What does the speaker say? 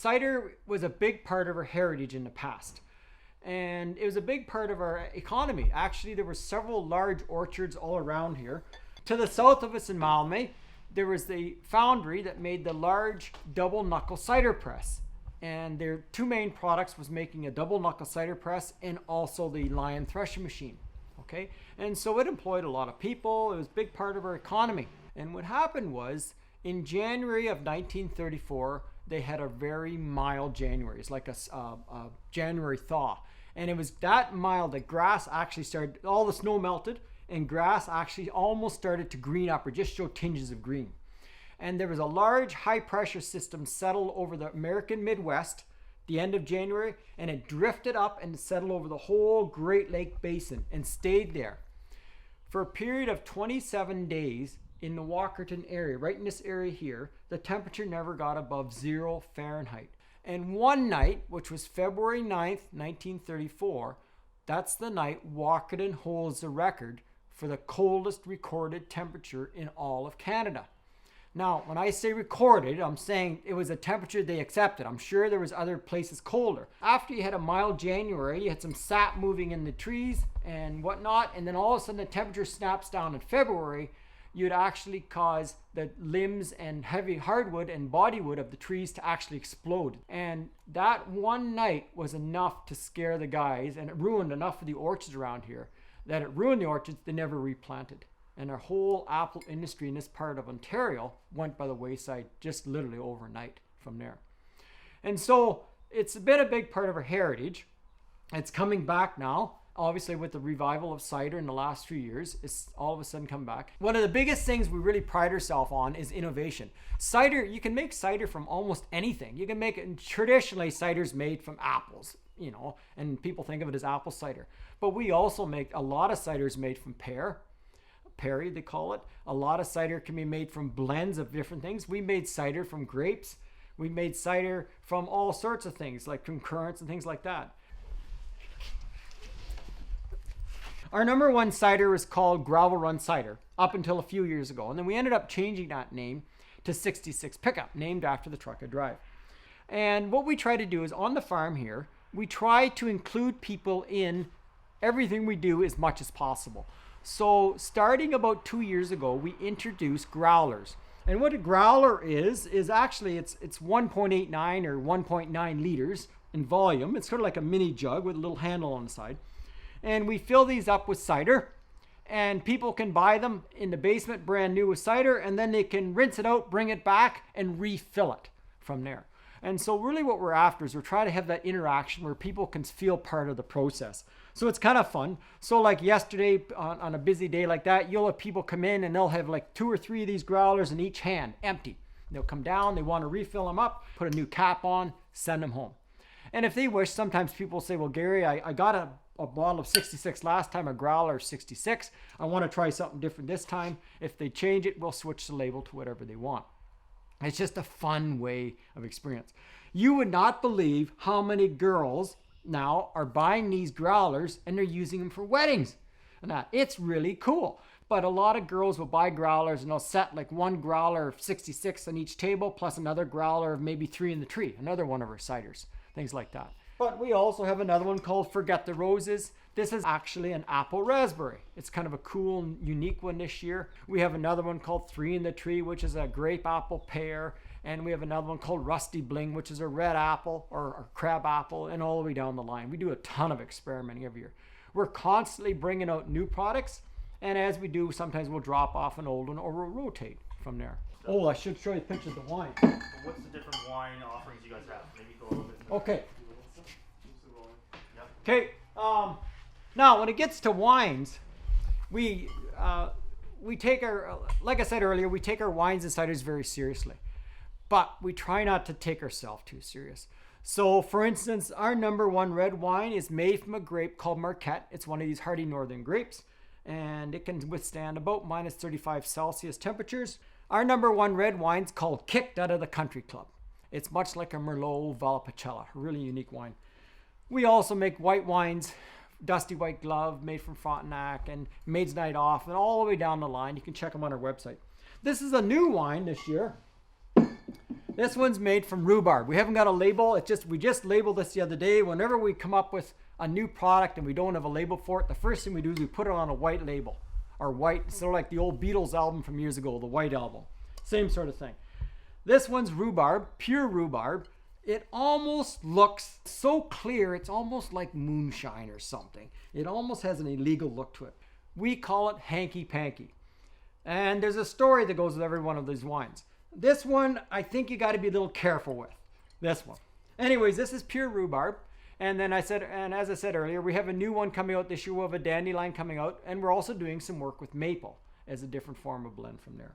cider was a big part of our heritage in the past. And it was a big part of our economy. Actually, there were several large orchards all around here. To the south of us in Malmö, there was the foundry that made the large double knuckle cider press. And their two main products was making a double knuckle cider press and also the Lion threshing machine. Okay, and so it employed a lot of people. It was a big part of our economy. And what happened was in January of 1934, they had a very mild January. It's like a January thaw. And it was that mild that grass actually started, all the snow melted and grass actually almost started to green up or just show tinges of green. And there was a large high pressure system settled over the American Midwest the end of January, and it drifted up and settled over the whole Great Lake Basin and stayed there for a period of 27 days in the Walkerton area. Right in this area here, the temperature never got above 0 Fahrenheit. And one night, which was February 9th, 1934, that's the night Walkerton holds the record for the coldest recorded temperature in all of Canada. Now, when I say recorded, I'm saying it was a temperature they accepted. I'm sure there was other places colder. After you had a mild January, you had some sap moving in the trees and whatnot, and then all of a sudden the temperature snaps down in February, you'd actually cause the limbs and heavy hardwood and bodywood of the trees to actually explode. And that one night was enough to scare the guys, and it ruined enough of the orchards around here that it ruined the orchards they never replanted. And our whole apple industry in this part of Ontario went by the wayside just literally overnight from there. And so it's been a big part of our heritage. It's coming back now. Obviously, with the revival of cider in the last few years, it's all of a sudden come back. One of the biggest things we really pride ourselves on is innovation. Cider, you can make cider from almost anything. You can make it, traditionally cider's made from apples, you know, and people think of it as apple cider. But we also make a lot of ciders made from perry they call it. A lot of cider can be made from blends of different things. We made cider from grapes. We made cider from all sorts of things like from currants and things like that. Our number one cider was called Gravel Run Cider up until a few years ago. And then we ended up changing that name to 66 Pickup, named after the truck I drive. And what we try to do is on the farm here, we try to include people in everything we do as much as possible. So starting about 2 years ago, we introduced growlers. And what a growler is actually it's 1.89 or 1.9 liters in volume. It's sort of like a mini jug with a little handle on the side. And we fill these up with cider, and people can buy them in the basement brand new with cider, and then they can rinse it out, bring it back, and refill it from there. And so really what we're after is we're trying to have that interaction where people can feel part of the process. So it's kind of fun. So like yesterday on a busy day like that, you'll have people come in and they'll have like 2 or 3 of these growlers in each hand, empty. They'll come down, they want to refill them up, put a new cap on, send them home. And if they wish, sometimes people say, well, Gary, I got a bottle of 66 last time, a growler 66. I want to try something different this time. If they change it, we'll switch the label to whatever they want. It's just a fun way of experience. You would not believe how many girls now are buying these growlers and they're using them for weddings. And it's really cool. But a lot of girls will buy growlers and they'll set like one growler of 66 on each table plus another growler of maybe 3 in the tree, another one of our ciders, things like that. But we also have another one called Forget the Roses. This is actually an apple raspberry. It's kind of a cool, unique one this year. We have another one called 3 in the Tree, which is a grape apple pear. And we have another one called Rusty Bling, which is a red apple or crab apple, and all the way down the line. We do a ton of experimenting every year. We're constantly bringing out new products. And as we do, sometimes we'll drop off an old one or we'll rotate from there. Oh, I should show you pictures of the wine. What's the different wine offerings you guys have? Maybe go a little bit. Okay. Okay. Now, when it gets to wines, we take our, like I said earlier, we take our wines and ciders very seriously, but we try not to take ourselves too serious. So, for instance, our number one red wine is made from a grape called Marquette. It's one of these hardy northern grapes, and it can withstand about minus 35 Celsius temperatures. Our number one red wine's called Kicked Out of the Country Club. It's much like a Merlot Valpolicella, a really unique wine. We also make white wines, Dusty White Glove, made from Frontenac, and Maid's Night Off, and all the way down the line. You can check them on our website. This is a new wine this year. This one's made from rhubarb. We haven't got a label. We just labeled this the other day. Whenever we come up with a new product and we don't have a label for it, the first thing we do is we put it on a white label. Or white, sort of like the old Beatles album from years ago, the White Album. Same sort of thing. This one's rhubarb, pure rhubarb. It almost looks so clear, it's almost like moonshine or something. It almost has an illegal look to it. We call it hanky panky. And there's a story that goes with every one of these wines. This one, I think you got to be a little careful with. This one. Anyways, this is pure rhubarb. And then as I said earlier, we have a new one coming out this year. We have a dandelion coming out. And we're also doing some work with maple as a different form of blend from there.